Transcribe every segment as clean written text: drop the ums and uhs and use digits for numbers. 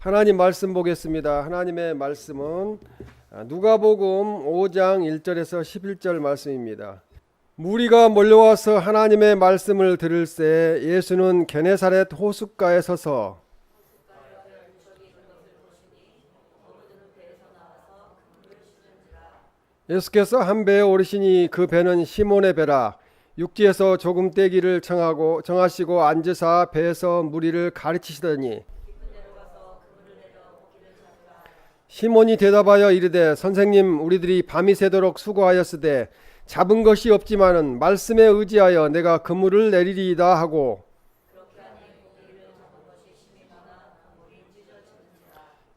하나님 말씀 보겠습니다. 하나님의 말씀은 누가복음 5장 1절에서 11절 말씀입니다. 무리가 몰려와서 하나님의 말씀을 들을새 예수는 게네사렛 호숫가에 서서 예수께서 한 배에 오르시니 그 배는 시몬의 배라. 육지에서 조금 떼기를 정하시고 앉으사 배에서 무리를 가르치시더니 시몬이 대답하여 이르되 선생님, 우리들이 밤이 새도록 수고하였으되 잡은 것이 없지만은 말씀에 의지하여 내가 그물을 내리리이다 하고,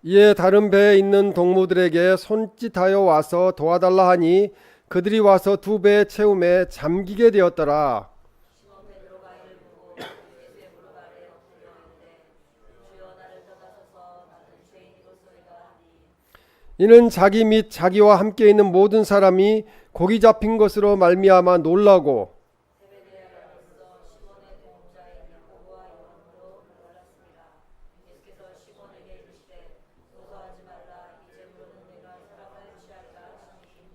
이에 다른 배에 있는 동무들에게 손짓하여 와서 도와달라 하니 그들이 와서 두 배의 채움에 잠기게 되었더라. 이는 자기 및 자기와 함께 있는 모든 사람이 고기 잡힌 것으로 말미암아 놀라고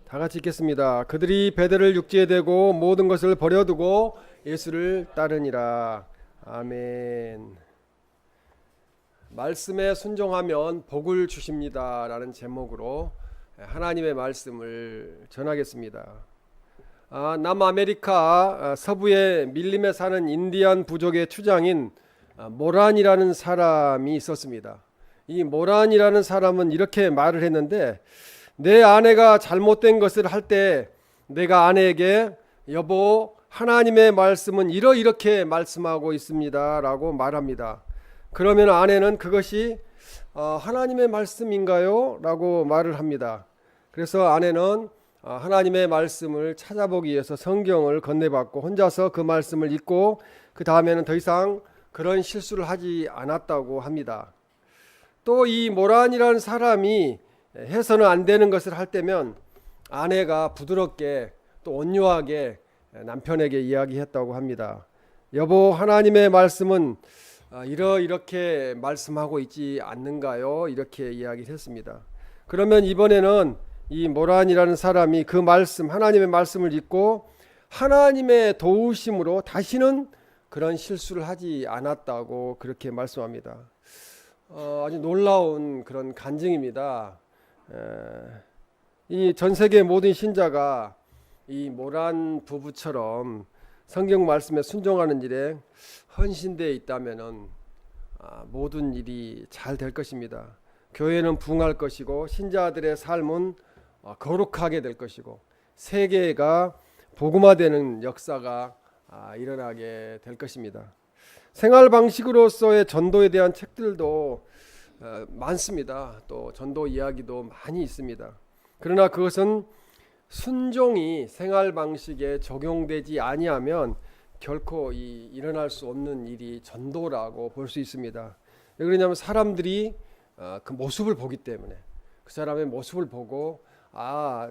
다 같이 읽겠습니다. 그들이 배들을 육지에 대고 모든 것을 버려두고 예수를 따르니라. 아멘. 말씀에 순종하면 복을 주십니다 라는 제목으로 하나님의 말씀을 전하겠습니다. 남아메리카 서부의 밀림에 사는 인디안 부족의 추장인 모란이라는 사람이 있었습니다. 이 모란이라는 사람은 이렇게 말을 했는데, 내 아내가 잘못된 것을 할 때 내가 아내에게 여보, 하나님의 말씀은 이렇게 말씀하고 있습니다 라고 말합니다. 그러면 아내는 그것이 하나님의 말씀인가요? 라고 말을 합니다. 그래서 아내는 하나님의 말씀을 찾아보기 위해서 성경을 건네받고 혼자서 그 말씀을 읽고 그 다음에는 더 이상 그런 실수를 하지 않았다고 합니다. 또 이 모란이라는 사람이 해서는 안 되는 것을 할 때면 아내가 부드럽게 또 온유하게 남편에게 이야기했다고 합니다. 여보, 하나님의 말씀은 이렇게 말씀하고 있지 않는가요? 이렇게 이야기를 했습니다. 그러면 이번에는 이 모란이라는 사람이 그 말씀, 하나님의 말씀을 읽고 하나님의 도우심으로 다시는 그런 실수를 하지 않았다고 그렇게 말씀합니다. 아주 놀라운 그런 간증입니다. 이 전 세계 모든 신자가 이 모란 부부처럼 성경 말씀에 순종하는 일에 헌신되어 있다면은 모든 일이 잘 될 것입니다. 교회는 부흥할 것이고 신자들의 삶은 거룩하게 될 것이고 세계가 복음화되는 역사가 일어나게 될 것입니다. 생활 방식으로서의 전도에 대한 책들도 많습니다. 또 전도 이야기도 많이 있습니다. 그러나 그것은 순종이 생활 방식에 적용되지 아니하면 결코 일어날 수 없는 일이 전도라고 볼 수 있습니다. 왜 그러냐면 사람들이 그 모습을 보기 때문에, 그 사람의 모습을 보고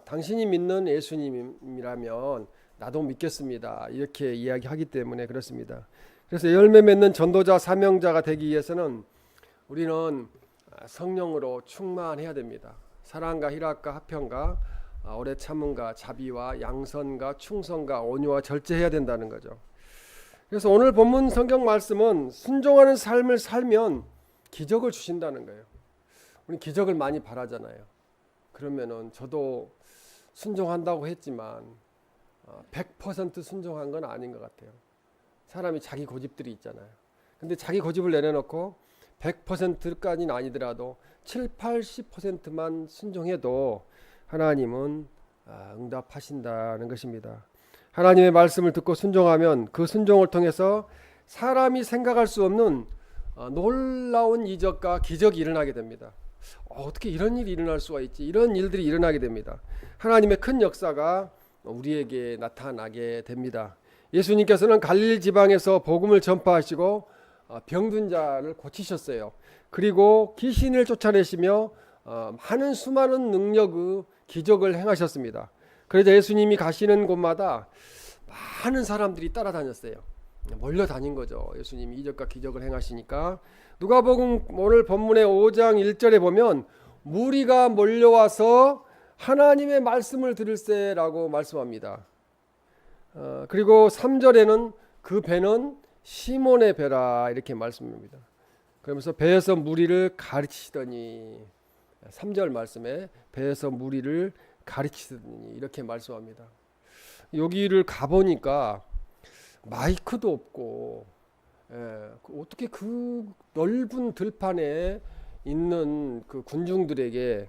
당신이 믿는 예수님이라면 나도 믿겠습니다 이렇게 이야기하기 때문에 그렇습니다. 그래서 열매 맺는 전도자 사명자가 되기 위해서는 우리는 성령으로 충만해야 됩니다. 사랑과 희락과 화평과 오래 참음과 자비와 양선과 충성과 온유와 절제해야 된다는 거죠. 그래서 오늘 본문 성경 말씀은 순종하는 삶을 살면 기적을 주신다는 거예요. 우리 기적을 많이 바라잖아요. 그러면은 저도 순종한다고 했지만 100% 순종한 건 아닌 것 같아요. 사람이 자기 고집들이 있잖아요. 근데 자기 고집을 내려놓고 100%까지는 아니더라도 7, 80%만 순종해도 하나님은 응답하신다는 것입니다. 하나님의 말씀을 듣고 순종하면 그 순종을 통해서 사람이 생각할 수 없는 놀라운 이적과 기적이 일어나게 됩니다. 어떻게 이런 일이 일어날 수가 있지? 이런 일들이 일어나게 됩니다. 하나님의 큰 역사가 우리에게 나타나게 됩니다. 예수님께서는 갈릴리 지방에서 복음을 전파하시고 병든 자를 고치셨어요. 그리고 귀신을 쫓아내시며 많은 수많은 능력의 기적을 행하셨습니다. 그래서 예수님이 가시는 곳마다 많은 사람들이 따라다녔어요. 몰려다닌 거죠. 예수님이 이적과 기적을 행하시니까. 누가복음 오늘 본문의 5장 1절에 보면 무리가 몰려와서 하나님의 말씀을 들을세라고 말씀합니다. 그리고 3절에는 그 배는 시몬의 배라 이렇게 말씀합니다. 그러면서 배에서 무리를 가르치시더니 3절 말씀에 배에서 무리를 가르치시더니 이렇게 말씀합니다. 여기를 가보니까 마이크도 없고 어떻게 그 넓은 들판에 있는 그 군중들에게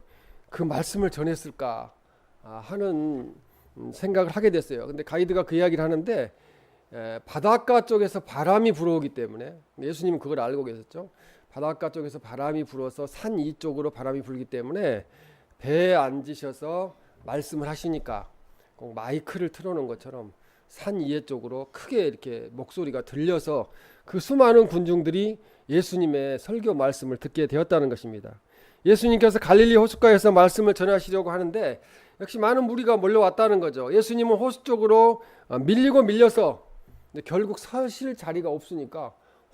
그 말씀을 전했을까 하는 생각을 하게 됐어요. 근데 가이드가 그 이야기를 하는데 바닷가 쪽에서 바람이 불어오기 때문에 예수님은 그걸 알고 계셨죠. 바닷가 쪽에서 바람이 불어서 산 이쪽으로 바람이 불기 때문에 배에 앉으셔서 말씀을 하시니까 꼭 마이크를 틀어놓은 것처럼 산 이해 쪽으로 크게 이렇게 목소리가 들려서 그 수많은 군중들이 예수님의 설교 말씀을 듣게 되었다는 것입니다. 예수님께서 갈릴리 호숫가에서 말씀을 전하시려고 하는데 역시 많은 무리가 몰려왔다는 거죠. 예수님은 호수 쪽으로 밀리고 밀려서 결국 서실 자리가 없으니까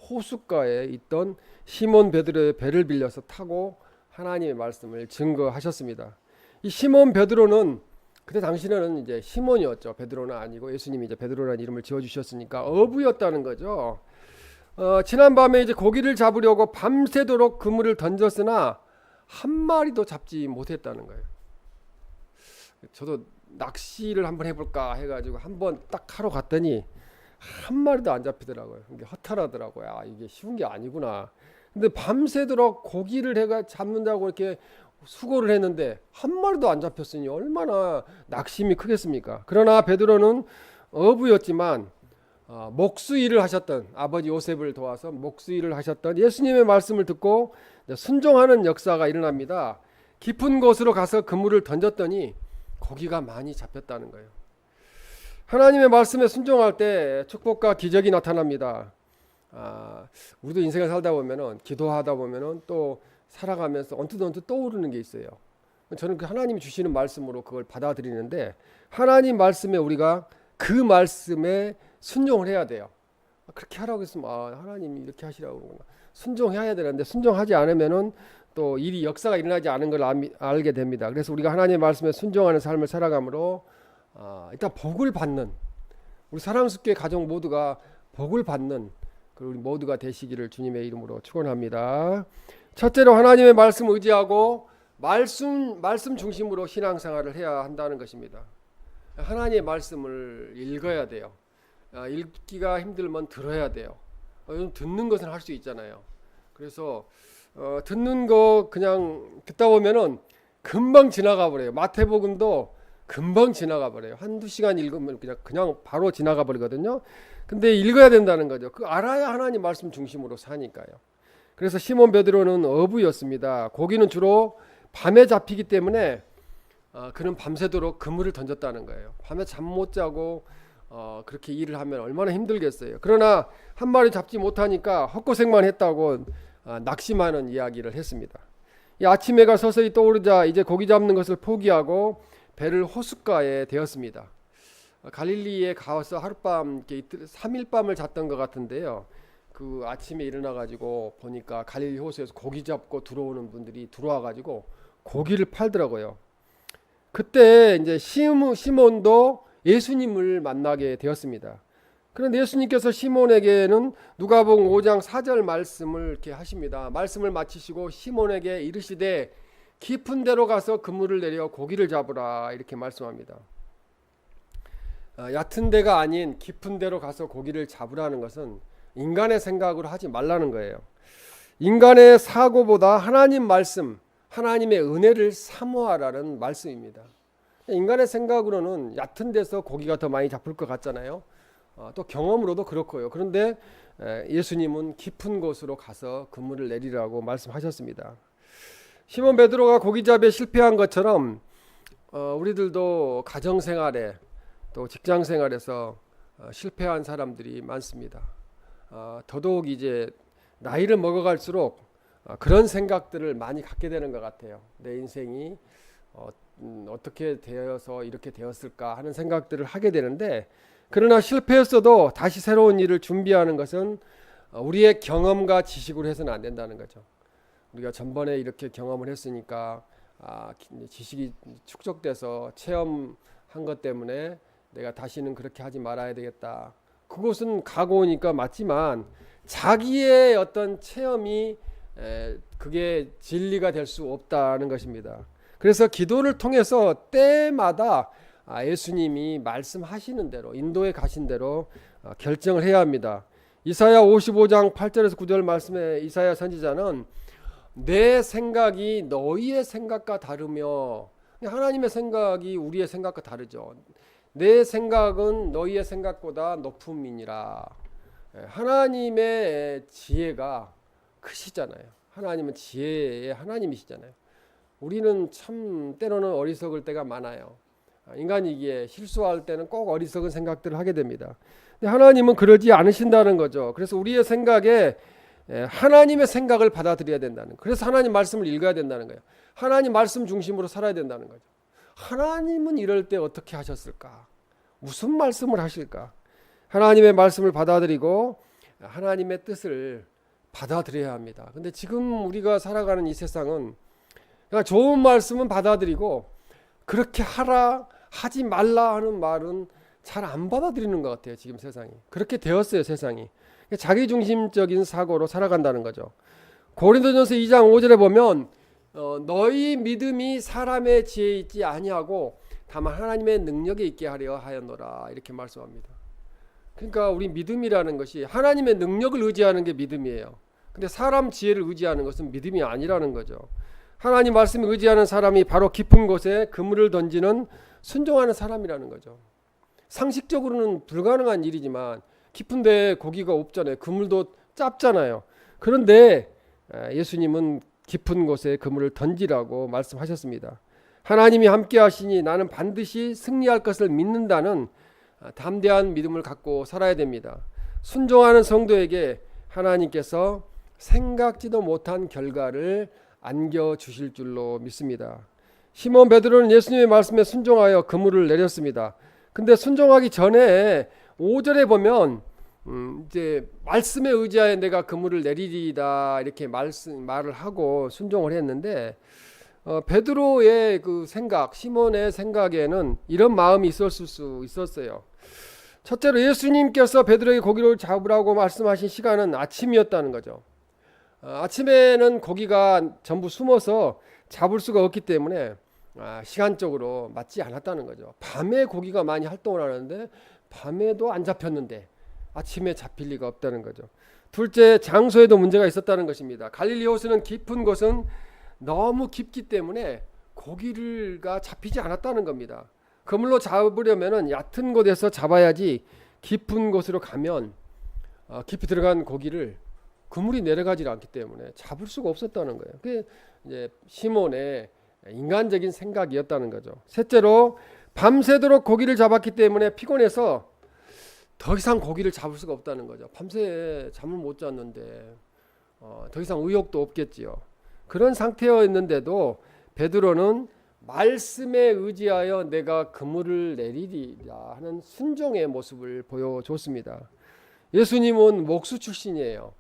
호숫가에 있던 시몬 베드로의 배를 빌려서 타고 하나님의 말씀을 증거하셨습니다. 이 시몬 베드로는 그때 당시에는 이제 시몬이었죠. 베드로는 아니고 예수님이 이제 베드로라는 이름을 지어 주셨으니까 어부였다는 거죠. 지난밤에 이제 고기를 잡으려고 밤새도록 그물을 던졌으나 한 마리도 잡지 못했다는 거예요. 저도 낚시를 한번 해볼까 해가지고 한번 딱 하러 갔더니 한 마리도 안 잡히더라고요. 이게 허탈하더라고요. 이게 쉬운 게 아니구나. 근데 밤새도록 고기를 해가 잡는다고 이렇게 수고를 했는데 한 마리도 안 잡혔으니 얼마나 낙심이 크겠습니까? 그러나 베드로는 어부였지만 목수일을 하셨던 아버지 요셉을 도와서 목수일을 하셨던 예수님의 말씀을 듣고 순종하는 역사가 일어납니다. 깊은 곳으로 가서 그물을 던졌더니 고기가 많이 잡혔다는 거예요. 하나님의 말씀에 순종할 때 축복과 기적이 나타납니다. 우리도 인생을 살다 보면은 기도하다 보면은 또 살아가면서 언뜻 떠오르는 게 있어요. 저는 그 하나님이 주시는 말씀으로 그걸 받아들이는데 하나님 말씀에 우리가 그 말씀에 순종을 해야 돼요. 그렇게 하라고 했으면 하나님이 이렇게 하시라고 그러구나. 순종해야 되는데 순종하지 않으면은 또 일이 역사가 일어나지 않은 걸 알게 됩니다. 그래서 우리가 하나님의 말씀에 순종하는 삶을 살아감으로 일단 복을 받는 우리 사랑스럽게 가족 모두가 복을 받는 우리 모두가 되시기를 주님의 이름으로 축원합니다. 첫째로 하나님의 말씀 의지하고 말씀 중심으로 신앙생활을 해야 한다는 것입니다. 하나님의 말씀을 읽어야 돼요. 읽기가 힘들면 들어야 돼요. 요즘 듣는 것은 할 수 있잖아요. 그래서 듣는 거 그냥 듣다 보면은 금방 지나가 버려요. 마태복음도 금방 지나가 버려요. 한두 시간 읽으면 그냥 바로 지나가 버리거든요. 근데 읽어야 된다는 거죠. 그 알아야 하나님 말씀 중심으로 사니까요. 그래서 시몬 베드로는 어부였습니다. 고기는 주로 밤에 잡히기 때문에 그는 밤새도록 그물을 던졌다는 거예요. 밤에 잠 못 자고 그렇게 일을 하면 얼마나 힘들겠어요. 그러나 한 마리 잡지 못하니까 헛고생만 했다고 낙심하는 이야기를 했습니다. 이 아침 해가 서서히 떠오르자 이제 고기 잡는 것을 포기하고 배를 호숫가에 대었습니다. 갈릴리에 가서 하룻밤 3일 밤을 잤던 것 같은데요. 그 아침에 일어나 가지고 보니까 갈릴리 호수에서 고기 잡고 들어오는 분들이 들어와 가지고 고기를 팔더라고요. 그때 이제 시몬도 예수님을 만나게 되었습니다. 그런데 예수님께서 시몬에게는 누가복음 5장 4절 말씀을 이렇게 하십니다. 말씀을 마치시고 시몬에게 이르시되 깊은 데로 가서 그물을 내려 고기를 잡으라 이렇게 말씀합니다. 얕은 데가 아닌 깊은 데로 가서 고기를 잡으라는 것은 인간의 생각으로 하지 말라는 거예요. 인간의 사고보다 하나님 말씀, 하나님의 은혜를 사모하라는 말씀입니다. 인간의 생각으로는 얕은 데서 고기가 더 많이 잡힐 것 같잖아요. 또 경험으로도 그렇고요. 그런데 예수님은 깊은 곳으로 가서 그물을 내리라고 말씀하셨습니다. 시몬 베드로가 고기잡이에 실패한 것처럼 우리들도 가정생활에 또 직장생활에서 실패한 사람들이 많습니다. 더더욱 이제 나이를 먹어갈수록 그런 생각들을 많이 갖게 되는 것 같아요. 내 인생이 어떻게 되어서 이렇게 되었을까 하는 생각들을 하게 되는데 그러나 실패했어도 다시 새로운 일을 준비하는 것은 우리의 경험과 지식으로 해서는 안 된다는 거죠. 우리가 전번에 이렇게 경험을 했으니까 지식이 축적돼서 체험한 것 때문에 내가 다시는 그렇게 하지 말아야 되겠다. 그것은 각오니까 맞지만 자기의 어떤 체험이 그게 진리가 될 수 없다는 것입니다. 그래서 기도를 통해서 때마다 예수님이 말씀하시는 대로 인도에 가신 대로 결정을 해야 합니다. 이사야 55장 8절에서 9절 말씀에 이사야 선지자는 내 생각이 너희의 생각과 다르며, 하나님의 생각이 우리의 생각과 다르죠. 내 생각은 너희의 생각보다 높음이니라. 하나님의 지혜가 크시잖아요. 하나님은 지혜의 하나님이시잖아요. 우리는 참 때로는 어리석을 때가 많아요. 인간이기에 실수할 때는 꼭 어리석은 생각들을 하게 됩니다. 근데 하나님은 그러지 않으신다는 거죠. 그래서 우리의 생각에 하나님의 생각을 받아들여야 된다는 거예요. 그래서 하나님 말씀을 읽어야 된다는 거예요. 하나님 말씀 중심으로 살아야 된다는 거죠. 하나님은 이럴 때 어떻게 하셨을까? 무슨 말씀을 하실까? 하나님의 말씀을 받아들이고 하나님의 뜻을 받아들여야 합니다. 근데 지금 우리가 살아가는 이 세상은 그러니까 좋은 말씀은 받아들이고 그렇게 하라 하지 말라 하는 말은 잘 안 받아들이는 것 같아요. 지금 세상이 그렇게 되었어요. 세상이 자기중심적인 사고로 살아간다는 거죠. 고린도전서 2장 5절에 보면 너희 믿음이 사람의 지혜에 있지 아니하고 다만 하나님의 능력에 있게 하려 하였노라 이렇게 말씀합니다. 그러니까 우리 믿음이라는 것이 하나님의 능력을 의지하는 게 믿음이에요. 근데 사람 지혜를 의지하는 것은 믿음이 아니라는 거죠. 하나님 말씀을 의지하는 사람이 바로 깊은 곳에 그물을 던지는 순종하는 사람이라는 거죠. 상식적으로는 불가능한 일이지만 깊은 데에 고기가 없잖아요. 그물도 짧잖아요. 그런데 예수님은 깊은 곳에 그물을 던지라고 말씀하셨습니다. 하나님이 함께 하시니 나는 반드시 승리할 것을 믿는다는 담대한 믿음을 갖고 살아야 됩니다. 순종하는 성도에게 하나님께서 생각지도 못한 결과를 안겨주실 줄로 믿습니다. 시몬 베드로는 예수님의 말씀에 순종하여 그물을 내렸습니다. 근데 순종하기 전에 5절에 보면 이제 말씀에 의지하여 내가 그물을 내리리이다 이렇게 말을 하고 순종을 했는데 베드로의 그 생각, 시몬의 생각에는 이런 마음이 있었을 수 있었어요. 첫째로 예수님께서 베드로에게 고기를 잡으라고 말씀하신 시간은 아침이었다는 거죠. 아침에는 고기가 전부 숨어서 잡을 수가 없기 때문에 시간적으로 맞지 않았다는 거죠. 밤에 고기가 많이 활동을 하는데 밤에도 안 잡혔는데 아침에 잡힐 리가 없다는 거죠. 둘째, 장소에도 문제가 있었다는 것입니다. 갈릴리 호수는 깊은 곳은 너무 깊기 때문에 고기가 잡히지 않았다는 겁니다. 그물로 잡으려면 얕은 곳에서 잡아야지 깊은 곳으로 가면 깊이 들어간 고기를 그물이 내려가지 않기 때문에 잡을 수가 없었다는 거예요. 그게 이제 시몬의 인간적인 생각이었다는 거죠. 셋째로 밤새도록 고기를 잡았기 때문에 피곤해서 더 이상 고기를 잡을 수가 없다는 거죠. 밤새 잠을 못 잤는데 더 이상 의욕도 없겠지요. 그런 상태였는데도 베드로는 말씀에 의지하여 내가 그물을 내리리라 하는 순종의 모습을 보여줬습니다. 예수님은 목수 출신이에요.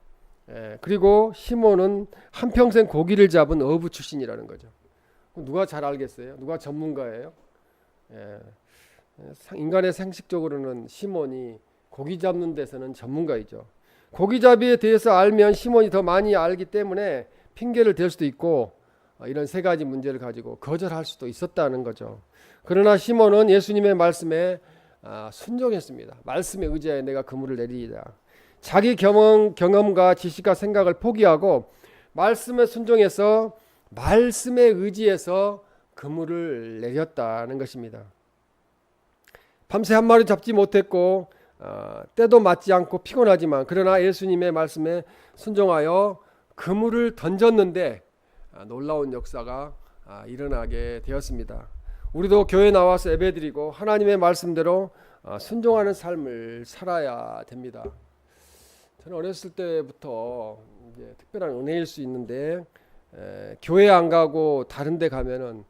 그리고 시몬은 한평생 고기를 잡은 어부 출신이라는 거죠. 누가 잘 알겠어요? 누가 전문가예요? 인간의 상식적으로는 시몬이 고기 잡는 데서는 전문가이죠. 고기잡이에 대해서 알면 시몬이 더 많이 알기 때문에 핑계를 댈 수도 있고 이런 세 가지 문제를 가지고 거절할 수도 있었다는 거죠. 그러나 시몬은 예수님의 말씀에 순종했습니다. 말씀에 의지하여 내가 그물을 내리리라. 자기 경험과 지식과 생각을 포기하고 말씀에 순종해서 말씀에 의지해서 그물을 내렸다는 것입니다. 밤새 한 마리 잡지 못했고 때도 맞지 않고 피곤하지만 그러나 예수님의 말씀에 순종하여 그물을 던졌는데 놀라운 역사가 일어나게 되었습니다. 우리도 교회 나와서 예배드리고 하나님의 말씀대로 순종하는 삶을 살아야 됩니다. 저는 어렸을 때부터 이제 특별한 은혜일 수 있는데 교회 안 가고 다른 데 가면은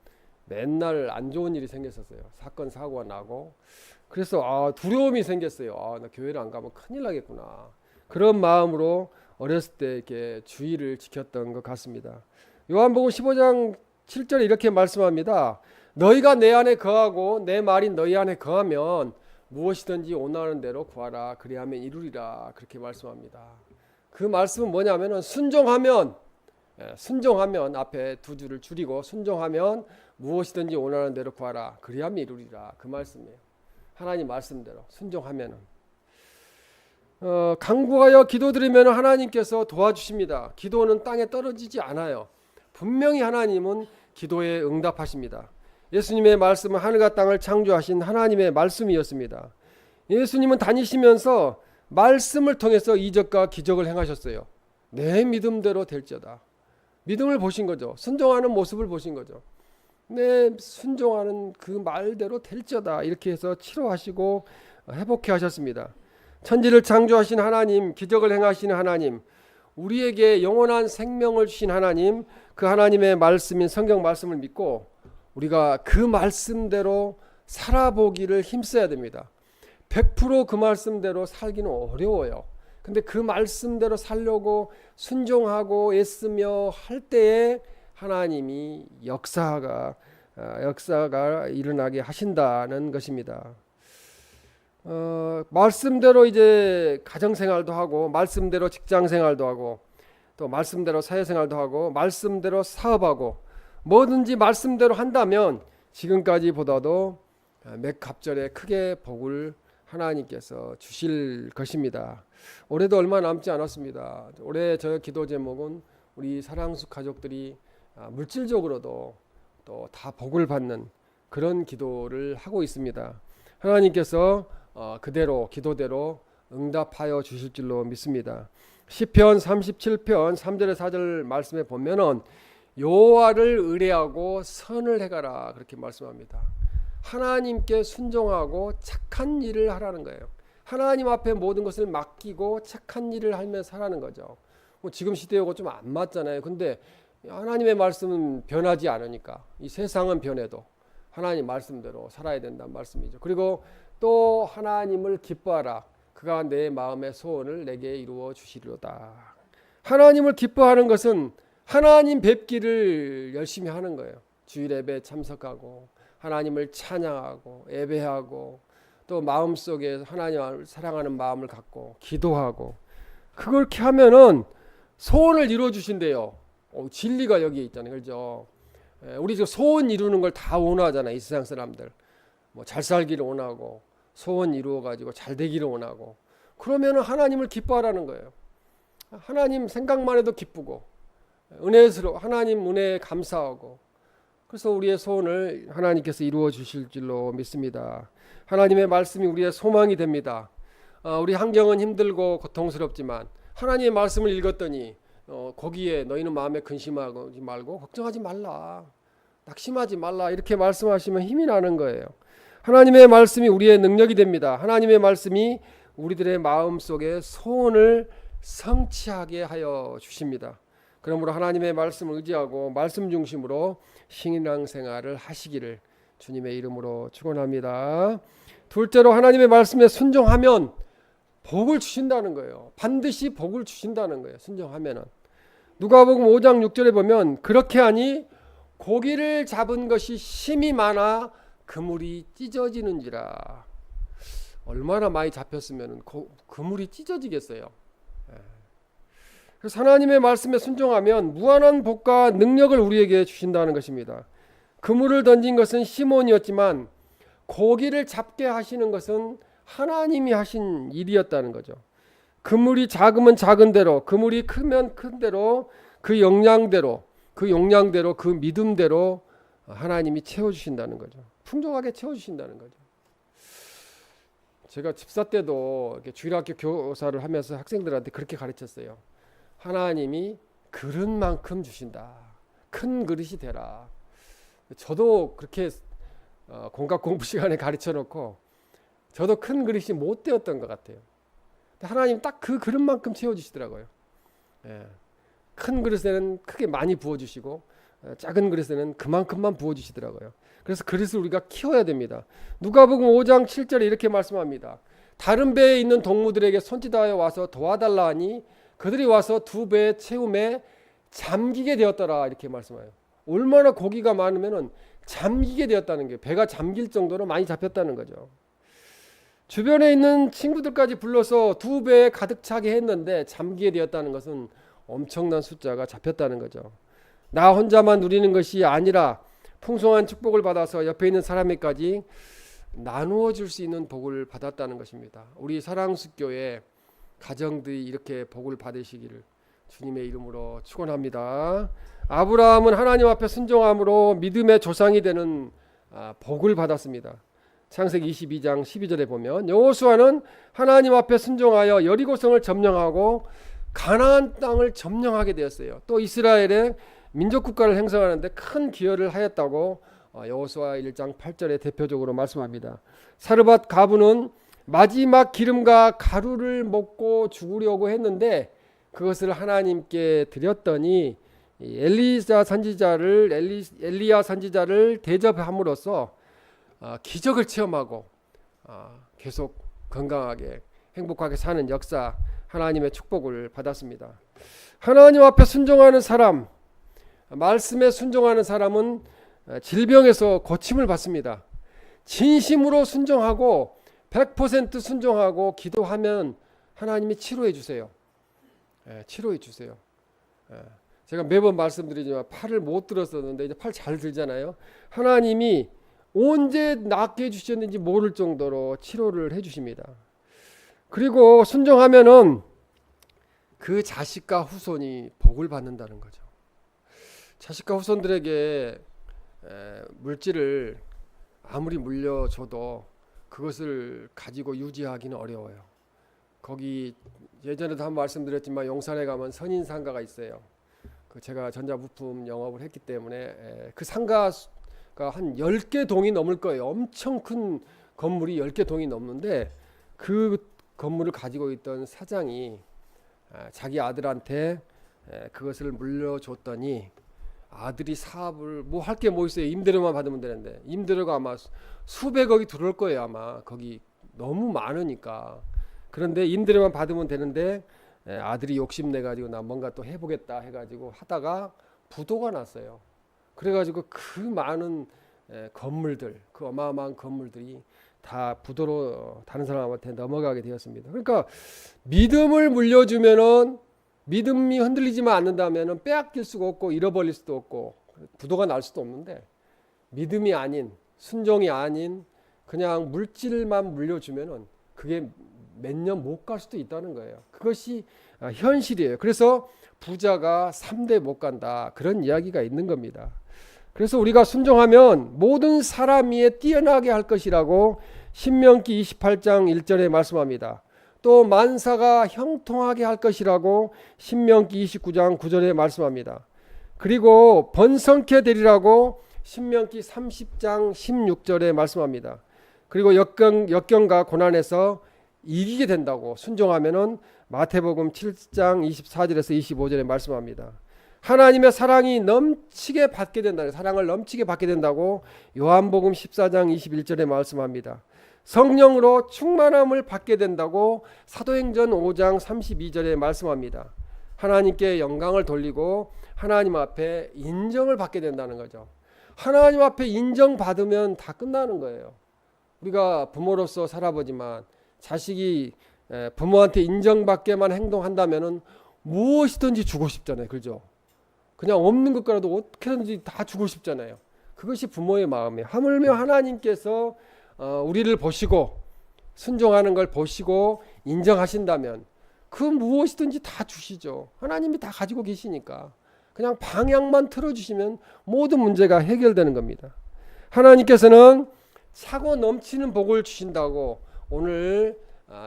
맨날 안 좋은 일이 생겼었어요. 사건 사고가 나고. 그래서 두려움이 생겼어요. 나 교회를 안 가면 큰일 나겠구나. 그런 마음으로 어렸을 때 이렇게 주의를 지켰던 것 같습니다. 요한복음 15장 7절에 이렇게 말씀합니다. 너희가 내 안에 거하고 내 말이 너희 안에 거하면 무엇이든지 원하는 대로 구하라. 그리하면 이루리라. 그렇게 말씀합니다. 그 말씀은 뭐냐면은 순종하면 앞에 두 줄을 줄이고 순종하면 무엇이든지 원하는 대로 구하라. 그리하면 이루리라. 그 말씀이에요. 하나님 말씀대로 순종하면은 간구하여 기도드리면 하나님께서 도와주십니다. 기도는 땅에 떨어지지 않아요. 분명히 하나님은 기도에 응답하십니다. 예수님의 말씀은 하늘과 땅을 창조하신 하나님의 말씀이었습니다. 예수님은 다니시면서 말씀을 통해서 이적과 기적을 행하셨어요. 내 믿음대로 될지어다. 믿음을 보신 거죠. 순종하는 모습을 보신 거죠. 내 순종하는 그 말대로 될지어다. 이렇게 해서 치료하시고 회복해 하셨습니다. 천지를 창조하신 하나님, 기적을 행하시는 하나님, 우리에게 영원한 생명을 주신 하나님, 그 하나님의 말씀인 성경 말씀을 믿고 우리가 그 말씀대로 살아보기를 힘써야 됩니다. 100% 그 말씀대로 살기는 어려워요. 근데 그 말씀대로 살려고 순종하고 애쓰며 할 때에 하나님이 역사가 일어나게 하신다는 것입니다. 말씀대로 이제 가정생활도 하고 말씀대로 직장생활도 하고 또 말씀대로 사회생활도 하고 말씀대로 사업하고 뭐든지 말씀대로 한다면 지금까지보다도 몇 갑절에 크게 복을 하나님께서 주실 것입니다. 올해도 얼마 남지 않았습니다. 올해 저 기도 제목은 우리 사랑수 가족들이 물질적으로도 또 다 복을 받는 그런 기도를 하고 있습니다. 하나님께서 그대로 기도대로 응답하여 주실 줄로 믿습니다. 시편 37편 3절에 4절 말씀에 보면은 여호와를 의뢰하고 선을 행하라 그렇게 말씀합니다. 하나님께 순종하고 착한 일을 하라는 거예요. 하나님 앞에 모든 것을 맡기고 착한 일을 하면서 하라는 거죠. 지금 시대하고 좀 안 맞잖아요. 근데 하나님의 말씀은 변하지 않으니까 이 세상은 변해도 하나님 말씀대로 살아야 된다는 말씀이죠. 그리고 또 하나님을 기뻐하라. 그가 내 마음의 소원을 내게 이루어 주시리로다. 하나님을 기뻐하는 것은 하나님 뵙기를 열심히 하는 거예요. 주일 예배에 참석하고 하나님을 찬양하고 예배하고 또 마음속에 하나님을 사랑하는 마음을 갖고 기도하고 그렇게 하면은 소원을 이루어 주신대요. 진리가 여기에 있잖아요. 그렇죠? 우리 지금 소원 이루는 걸 다 원하잖아요. 이 세상 사람들. 뭐 잘 살기를 원하고 소원 이루어 가지고 잘 되기를 원하고 그러면은 하나님을 기뻐하라는 거예요. 하나님 생각만 해도 기쁘고 은혜스러워 하나님 은혜에 감사하고 그래서 우리의 소원을 하나님께서 이루어 주실 줄로 믿습니다. 하나님의 말씀이 우리의 소망이 됩니다. 우리 환경은 힘들고 고통스럽지만 하나님의 말씀을 읽었더니 거기에 너희는 마음에 근심하지 말고 걱정하지 말라 낙심하지 말라 이렇게 말씀하시면 힘이 나는 거예요. 하나님의 말씀이 우리의 능력이 됩니다. 하나님의 말씀이 우리들의 마음속에 소원을 성취하게 하여 주십니다. 그러므로 하나님의 말씀을 의지하고 말씀 중심으로 신앙생활을 하시기를 주님의 이름으로 축원합니다. 둘째로 하나님의 말씀에 순종하면 복을 주신다는 거예요. 반드시 복을 주신다는 거예요. 순종하면은. 누가복음 5장 6절에 보면 그렇게 하니 고기를 잡은 것이 힘이 많아 그물이 찢어지는지라. 얼마나 많이 잡혔으면 그물이 찢어지겠어요. 그래서 하나님의 말씀에 순종하면 무한한 복과 능력을 우리에게 주신다는 것입니다. 그물을 던진 것은 시몬이었지만 고기를 잡게 하시는 것은 하나님이 하신 일이었다는 거죠. 그물이 작으면 작은 대로, 그물이 크면 큰 대로, 그 용량대로 그 믿음대로 하나님이 채워주신다는 거죠. 풍족하게 채워주신다는 거죠. 제가 집사 때도 이렇게 주일학교 교사를 하면서 학생들한테 그렇게 가르쳤어요. 하나님이 그릇만큼 주신다. 큰 그릇이 되라. 저도 그렇게 공각 공부 시간에 가르쳐 놓고 저도 큰 그릇이 못 되었던 것 같아요. 하나님 딱 그 그릇만큼 채워주시더라고요. 큰 그릇에는 크게 많이 부어주시고 작은 그릇에는 그만큼만 부어주시더라고요. 그래서 그릇을 우리가 키워야 됩니다. 누가복음 5장 7절에 이렇게 말씀합니다. 다른 배에 있는 동무들에게 손짓하여 와서 도와달라 하니 그들이 와서 두 배의 채움에 잠기게 되었더라 이렇게 말씀해요. 얼마나 고기가 많으면 잠기게 되었다는 게 배가 잠길 정도로 많이 잡혔다는 거죠. 주변에 있는 친구들까지 불러서 두 배에 가득 차게 했는데 잠기게 되었다는 것은 엄청난 숫자가 잡혔다는 거죠. 나 혼자만 누리는 것이 아니라 풍성한 축복을 받아서 옆에 있는 사람에까지 나누어 줄 수 있는 복을 받았다는 것입니다. 우리 사랑숲교회 가정들이 이렇게 복을 받으시기를 주님의 이름으로 축원합니다. 아브라함은 하나님 앞에 순종함으로 믿음의 조상이 되는 복을 받았습니다. 창세기 22장 12절에 보면 여호수아는 하나님 앞에 순종하여 여리고성을 점령하고 가나안 땅을 점령하게 되었어요. 또 이스라엘의 민족 국가를 형성하는데 큰 기여를 하였다고 여호수아 1장 8절에 대표적으로 말씀합니다. 사르밧 가부는 마지막 기름과 가루를 먹고 죽으려고 했는데 그것을 하나님께 드렸더니 엘리야 선지자를 대접함으로써 기적을 체험하고 계속 건강하게 행복하게 사는 역사, 하나님의 축복을 받았습니다. 하나님 앞에 순종하는 사람, 말씀에 순종하는 사람은 질병에서 고침을 받습니다. 진심으로 순종하고 100% 순종하고 기도하면 하나님이 치료해 주세요. 치료해 주세요. 제가 매번 말씀드리지만 팔을 못 들었었는데 이제 팔 잘 들잖아요. 하나님이 언제 낫게 해주셨는지 모를 정도로 치료를 해주십니다. 그리고 순종하면은 그 자식과 후손이 복을 받는다는 거죠. 자식과 후손들에게 물질을 아무리 물려줘도 그것을 가지고 유지하기는 어려워요. 거기 예전에도 한번 말씀드렸지만 용산에 가면 선인상가가 있어요. 제가 전자부품 영업을 했기 때문에 그 상가가 한 10개 동이 넘을 거예요. 엄청 큰 건물이 10개 동이 넘는데 그 건물을 가지고 있던 사장이 자기 아들한테 그것을 물려줬더니 아들이 사업을 뭐 할 게 뭐 있어요. 임대료만 받으면 되는데 임대료가 아마 수백억이 들어올 거예요. 아마 거기 너무 많으니까. 그런데 임대료만 받으면 되는데 아들이 욕심내가지고 나 뭔가 또 해보겠다 해가지고 하다가 부도가 났어요. 그래가지고 그 많은 건물들, 그 어마어마한 건물들이 다 부도로 다른 사람한테 넘어가게 되었습니다. 그러니까 믿음을 물려주면은 믿음이 흔들리지만 않는다면은 빼앗길 수가 없고 잃어버릴 수도 없고 부도가 날 수도 없는데 믿음이 아닌 순종이 아닌 그냥 물질만 물려주면은 그게 몇 년 못 갈 수도 있다는 거예요. 그것이 현실이에요. 그래서 부자가 3대 못 간다 그런 이야기가 있는 겁니다. 그래서 우리가 순종하면 모든 사람 위에 뛰어나게 할 것이라고 신명기 28장 1절에 말씀합니다. 또 만사가 형통하게 할 것이라고 신명기 29장 9절에 말씀합니다. 그리고 번성케 되리라고 신명기 30장 16절에 말씀합니다. 그리고 역경과 고난에서 이기게 된다고 순종하면은 마태복음 7장 24절에서 25절에 말씀합니다. 하나님의 사랑이 넘치게 받게 된다. 사랑을 넘치게 받게 된다고 요한복음 14장 21절에 말씀합니다. 성령으로 충만함을 받게 된다고 사도행전 5장 32절에 말씀합니다. 하나님께 영광을 돌리고 하나님 앞에 인정을 받게 된다는 거죠. 하나님 앞에 인정받으면 다 끝나는 거예요. 우리가 부모로서 살아보지만 자식이 부모한테 인정받게만 행동한다면은 무엇이든지 주고 싶잖아요. 그죠? 그냥 없는 것과라도 어떻게든지 다 주고 싶잖아요. 그것이 부모의 마음이에요. 하물며 하나님께서 우리를 보시고 순종하는 걸 보시고 인정하신다면 그 무엇이든지 다 주시죠. 하나님이 다 가지고 계시니까 그냥 방향만 틀어주시면 모든 문제가 해결되는 겁니다. 하나님께서는 차고 넘치는 복을 주신다고 오늘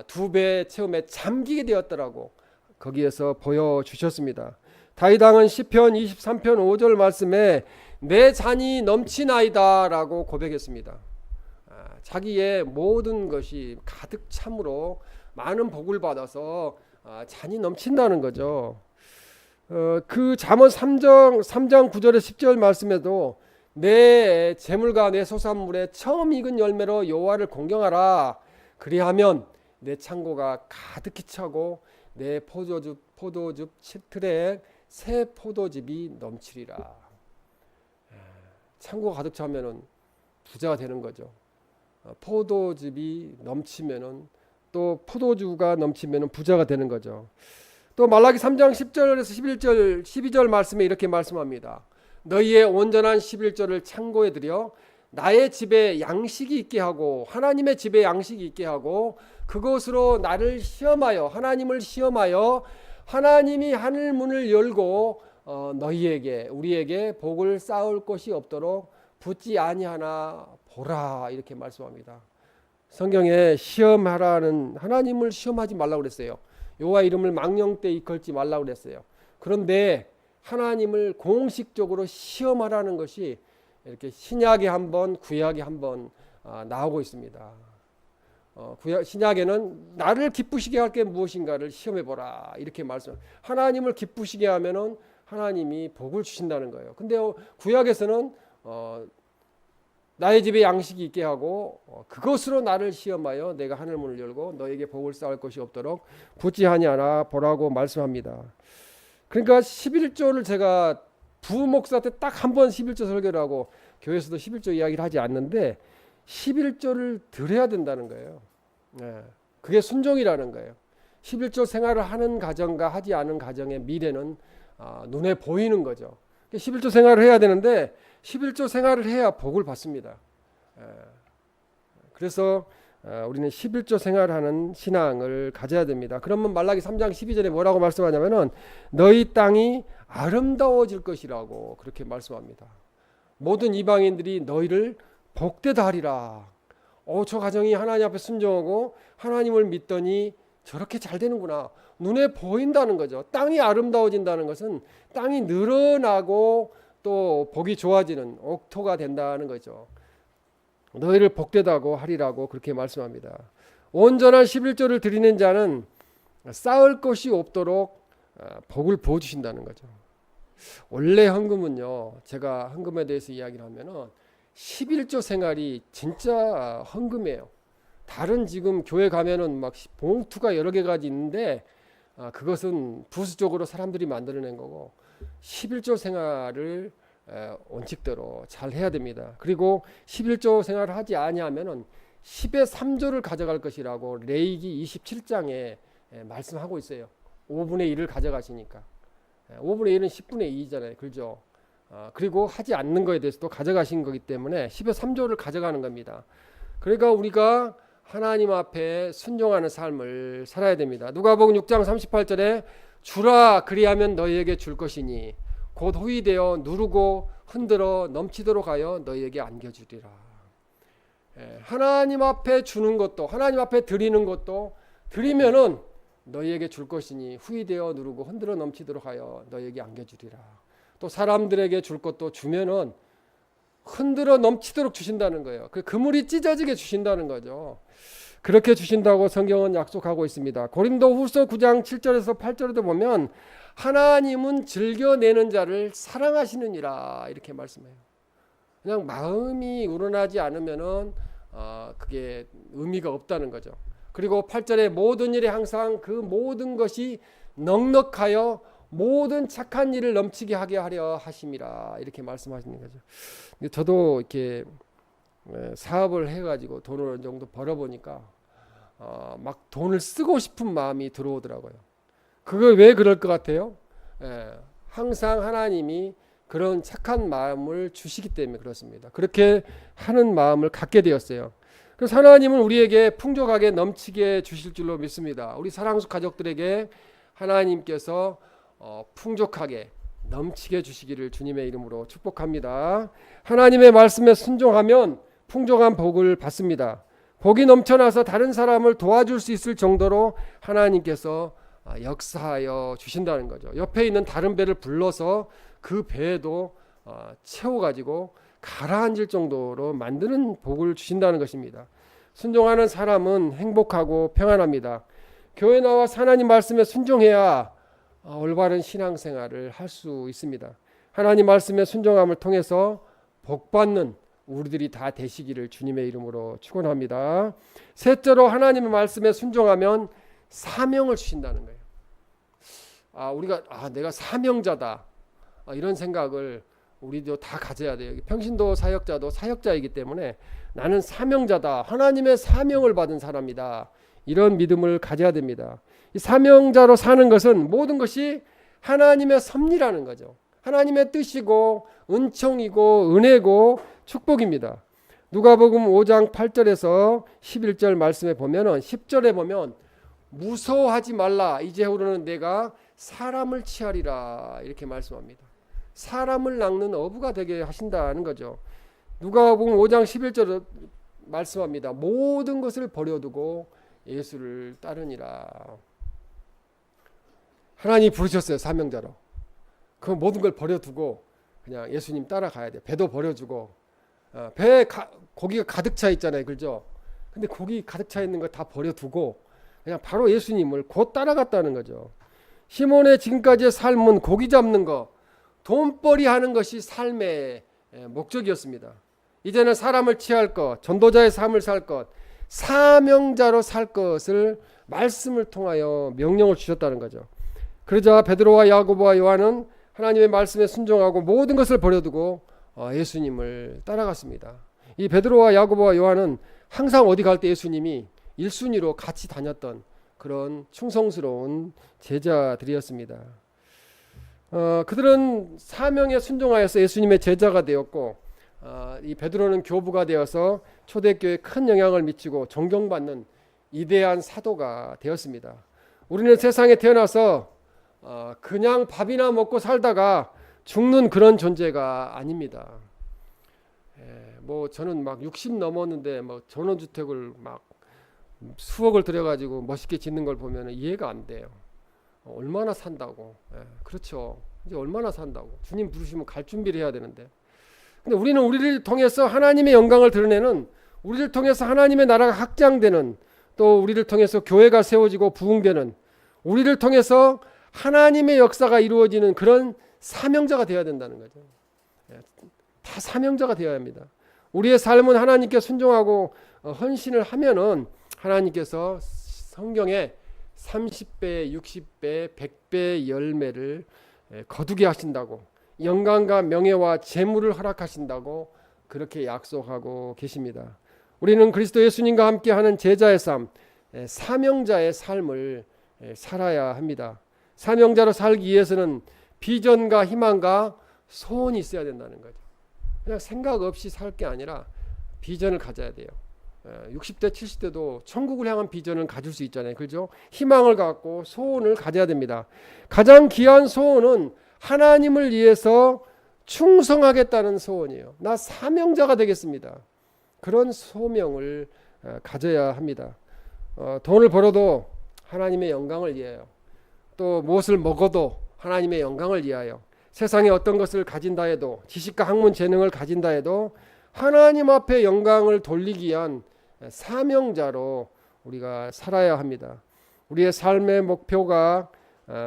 2배 체험에 잠기게 되었더라고 거기에서 보여주셨습니다. 다윗왕은 시편 23편 5절 말씀에 내 잔이 넘치나이다 라고 고백했습니다. 자기의 모든 것이 가득 참으로 많은 복을 받아서 잔이 넘친다는 거죠. 그 잠언 3장 9절에 10절 말씀에도 내 재물과 내 소산물에 처음 익은 열매로 여호와를 공경하라. 그리하면 내 창고가 가득히 차고 내 포도즙 틀에 새 포도즙이 넘치리라. 창고가 가득 차면은 부자가 되는 거죠. 포도즙이 넘치면은 또 포도주가 넘치면은 부자가 되는 거죠. 또 말라기 3장 10절에서 12절 말씀에 이렇게 말씀합니다. 너희의 온전한 11조를 창고에 들여 나의 집에 양식이 있게 하고 하나님의 집에 양식이 있게 하고 그것으로 나를 시험하여 하나님을 시험하여 하나님이 하늘 문을 열고 너희에게 우리에게 복을 쌓을 것이 없도록 붙지 아니하나 보라 이렇게 말씀합니다. 성경에 시험하라는 하나님을 시험하지 말라고 그랬어요. 여호와 이름을 망령되이 걸지 말라고 그랬어요. 그런데 하나님을 공식적으로 시험하라는 것이 이렇게 신약에 한 번, 구약에 한 번 나오고 있습니다. 신약에는 나를 기쁘시게 할 게 무엇인가를 시험해 보라 이렇게 말씀. 하나님을 기쁘시게 하면은 하나님이 복을 주신다는 거예요. 근데 구약에서는 나의 집에 양식이 있게 하고 그것으로 나를 시험하여 내가 하늘 문을 열고 너에게 복을 쌓을 것이 없도록 붙지 아니하나 보라고 말씀합니다. 그러니까 11조를 제가 부목사 때 딱 한 번 11조 설교를 하고 교회에서도 11조 이야기를 하지 않는데 11조를 드려야 된다는 거예요. 그게 순종이라는 거예요. 11조 생활을 하는 가정과 하지 않은 가정의 미래는 눈에 보이는 거죠. 11조 생활을 해야 되는데 11조 생활을 해야 복을 받습니다. 그래서 우리는 11조 생활하는 신앙을 가져야 됩니다. 그러면 말라기 3장 12절에 뭐라고 말씀하냐면은 너희 땅이 아름다워질 것이라고 그렇게 말씀합니다. 모든 이방인들이 너희를 복되다 하리라. 저 가정이 하나님 앞에 순종하고 하나님을 믿더니 저렇게 잘 되는구나. 눈에 보인다는 거죠. 땅이 아름다워진다는 것은 땅이 늘어나고 또 복이 좋아지는 옥토가 된다는 거죠. 너희를 복되다고 하리라고 그렇게 말씀합니다. 온전한 11조를 드리는 자는 쌓을 것이 없도록 복을 부어주신다는 거죠. 원래 헌금은요, 제가 헌금에 대해서 이야기를 하면은 11조 생활이 진짜 헌금이에요. 다른 지금 교회 가면은 막 봉투가 여러 개가 있는데 그것은 부수적으로 사람들이 만들어낸 거고 11조 생활을 원칙대로 잘 해야 됩니다. 그리고 11조 생활을 하지 아니하면은 10의 3조를 가져갈 것이라고 레위기 27장에 말씀하고 있어요. 5분의 1을 가져가시니까 5분의 1은 10분의 2잖아요. 그렇죠? 그리고 하지 않는 거에 대해서도 가져가신 거기 때문에 10의 3조를 가져가는 겁니다. 그러니까 우리가 하나님 앞에 순종하는 삶을 살아야 됩니다. 누가복음 6장 38절에 주라 그리하면 너희에게 줄 것이니 곧 후이되어 누르고 흔들어 넘치도록 하여 너희에게 안겨주리라. 하나님 앞에 주는 것도 하나님 앞에 드리는 것도 드리면은 너희에게 줄 것이니 후이되어 누르고 흔들어 넘치도록 하여 너희에게 안겨주리라. 또 사람들에게 줄 것도 주면은 흔들어 넘치도록 주신다는 거예요. 그 그물이 찢어지게 주신다는 거죠. 그렇게 주신다고 성경은 약속하고 있습니다. 고린도후서 9장 7절에서 8절에도 보면 하나님은 즐겨내는 자를 사랑하시느니라 이렇게 말씀해요. 그냥 마음이 우러나지 않으면은 그게 의미가 없다는 거죠. 그리고 8절에 모든 일에 항상 그 모든 것이 넉넉하여 모든 착한 일을 넘치게 하게 하려 하심이라 이렇게 말씀하시는 거죠. 저도 이렇게 사업을 해가지고 돈을 어느 정도 벌어보니까 막 돈을 쓰고 싶은 마음이 들어오더라고요. 그거 왜 그럴 것 같아요? 항상 하나님이 그런 착한 마음을 주시기 때문에 그렇습니다. 그렇게 하는 마음을 갖게 되었어요. 그래서 하나님은 우리에게 풍족하게 넘치게 주실 줄로 믿습니다. 우리 사랑수 가족들에게 하나님께서 풍족하게 넘치게 주시기를 주님의 이름으로 축복합니다. 하나님의 말씀에 순종하면 풍족한 복을 받습니다. 복이 넘쳐나서 다른 사람을 도와줄 수 있을 정도로 하나님께서 역사하여 주신다는 거죠. 옆에 있는 다른 배를 불러서 그 배도 채워가지고 가라앉을 정도로 만드는 복을 주신다는 것입니다. 순종하는 사람은 행복하고 평안합니다. 교회 나와 하나님 말씀에 순종해야 올바른 신앙생활을 할 수 있습니다. 하나님 말씀의 순종함을 통해서 복받는 우리들이 다 되시기를 주님의 이름으로 축원합니다. 셋째로 하나님의 말씀에 순종하면 사명을 주신다는 거예요. 우리가 내가 사명자다, 이런 생각을 우리도 다 가져야 돼요. 평신도 사역자도 사역자이기 때문에 나는 사명자다, 하나님의 사명을 받은 사람이다, 이런 믿음을 가져야 됩니다. 이 사명자로 사는 것은 모든 것이 하나님의 섭리라는 거죠. 하나님의 뜻이고 은총이고 은혜고 축복입니다. 누가복음 5장 8절에서 11절 말씀에 보면은 10절에 보면 무서워하지 말라, 이제후로는 내가 사람을 취하리라, 이렇게 말씀합니다. 사람을 낚는 어부가 되게 하신다는 거죠. 누가복음 5장 11절에 말씀합니다. 모든 것을 버려두고 예수를 따르니라. 하나님이 부르셨어요, 사명자로. 그 모든 걸 버려두고 그냥 예수님 따라가야 돼요. 배도 버려주고, 배에 고기가 가득 차 있잖아요, 그죠? 근데 고기 가득 차 있는 거 다 버려두고 그냥 바로 예수님을 곧 따라갔다는 거죠. 시몬의 지금까지의 삶은 고기 잡는 거, 돈벌이 하는 것이 삶의 목적이었습니다. 이제는 사람을 취할 것, 전도자의 삶을 살 것, 사명자로 살 것을 말씀을 통하여 명령을 주셨다는 거죠. 그러자 베드로와 야고보와 요한은 하나님의 말씀에 순종하고 모든 것을 버려두고 예수님을 따라갔습니다. 이 베드로와 야고보와 요한은 항상 어디 갈 때 예수님이 1순위로 같이 다녔던 그런 충성스러운 제자들이었습니다. 그들은 사명에 순종하여서 예수님의 제자가 되었고, 이 베드로는 교부가 되어서 초대교회에 큰 영향을 미치고 존경받는 위대한 사도가 되었습니다. 우리는 세상에 태어나서 그냥 밥이나 먹고 살다가 죽는 그런 존재가 아닙니다. 저는 막 60 넘었는데 전원주택을 막 수억을 들여가지고 멋있게 짓는 걸 보면 이해가 안 돼요. 얼마나 산다고. 그렇죠. 이제 얼마나 산다고. 주님 부르시면 갈 준비를 해야 되는데. 근데 우리는 우리를 통해서 하나님의 영광을 드러내는, 우리를 통해서 하나님의 나라가 확장되는, 또 우리를 통해서 교회가 세워지고 부흥되는, 우리를 통해서 하나님의 역사가 이루어지는 그런 사명자가 되어야 된다는 거죠. 다 사명자가 되어야 합니다. 우리의 삶은 하나님께 순종하고 헌신을 하면은 하나님께서 성경에 30배, 60배, 100배 열매를 거두게 하신다고, 영광과 명예와 재물을 허락하신다고 그렇게 약속하고 계십니다. 우리는 그리스도 예수님과 함께하는 제자의 삶, 사명자의 삶을 살아야 합니다. 사명자로 살기 위해서는 비전과 희망과 소원이 있어야 된다는 거죠. 그냥 생각 없이 살 게 아니라 비전을 가져야 돼요. 60대 70대도 천국을 향한 비전을 가질 수 있잖아요, 그렇죠? 희망을 갖고 소원을 가져야 됩니다. 가장 귀한 소원은 하나님을 위해서 충성하겠다는 소원이에요. 나 사명자가 되겠습니다. 그런 소명을 가져야 합니다. 돈을 벌어도 하나님의 영광을 위하여, 또 무엇을 먹어도 하나님의 영광을 위하여, 세상에 어떤 것을 가진다 해도, 지식과 학문 재능을 가진다 해도 하나님 앞에 영광을 돌리기 위한 사명자로 우리가 살아야 합니다. 우리의 삶의 목표가,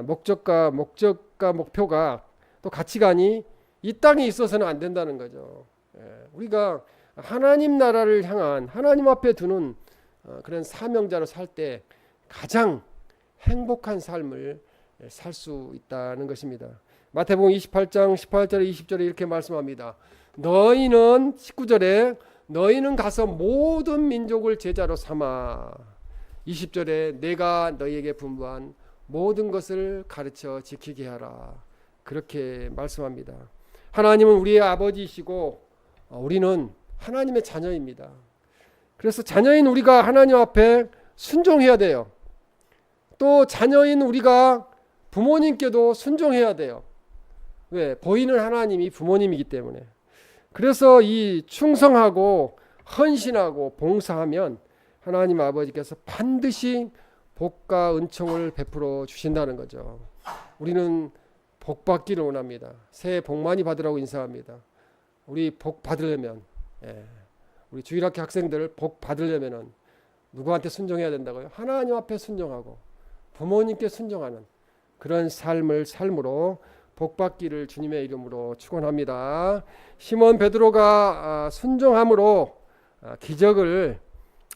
목적과 목표가, 또 가치관이 이 땅에 있어서는 안 된다는 거죠. 우리가 하나님 나라를 향한, 하나님 앞에 두는 그런 사명자로 살 때 가장 행복한 삶을 살 수 있다는 것입니다. 마태복음 28장 18절에 20절에 이렇게 말씀합니다. 너희는, 19절에 너희는 가서 모든 민족을 제자로 삼아, 20절에 내가 너희에게 분부한 모든 것을 가르쳐 지키게 하라, 그렇게 말씀합니다. 하나님은 우리의 아버지이시고 우리는 하나님의 자녀입니다. 그래서 자녀인 우리가 하나님 앞에 순종해야 돼요. 또 자녀인 우리가 부모님께도 순종해야 돼요. 왜? 보이는 하나님이 부모님이기 때문에. 그래서 이 충성하고 헌신하고 봉사하면 하나님 아버지께서 반드시 복과 은총을 베풀어 주신다는 거죠. 우리는 복 받기를 원합니다. 새해 복 많이 받으라고 인사합니다. 우리 복 받으려면, 우리 주일학교 학생들 복 받으려면은 누구한테 순종해야 된다고요? 하나님 앞에 순종하고 부모님께 순종하는 그런 삶을 삶으로 복받기를 주님의 이름으로 축원합니다. 시몬 베드로가 순종함으로 기적을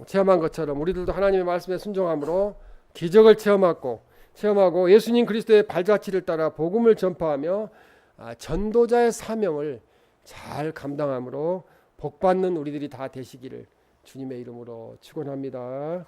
체험한 것처럼 우리들도 하나님의 말씀에 순종함으로 기적을 체험하고 예수님 그리스도의 발자취를 따라 복음을 전파하며 전도자의 사명을 잘 감당함으로 복받는 우리들이 다 되시기를 주님의 이름으로 축원합니다.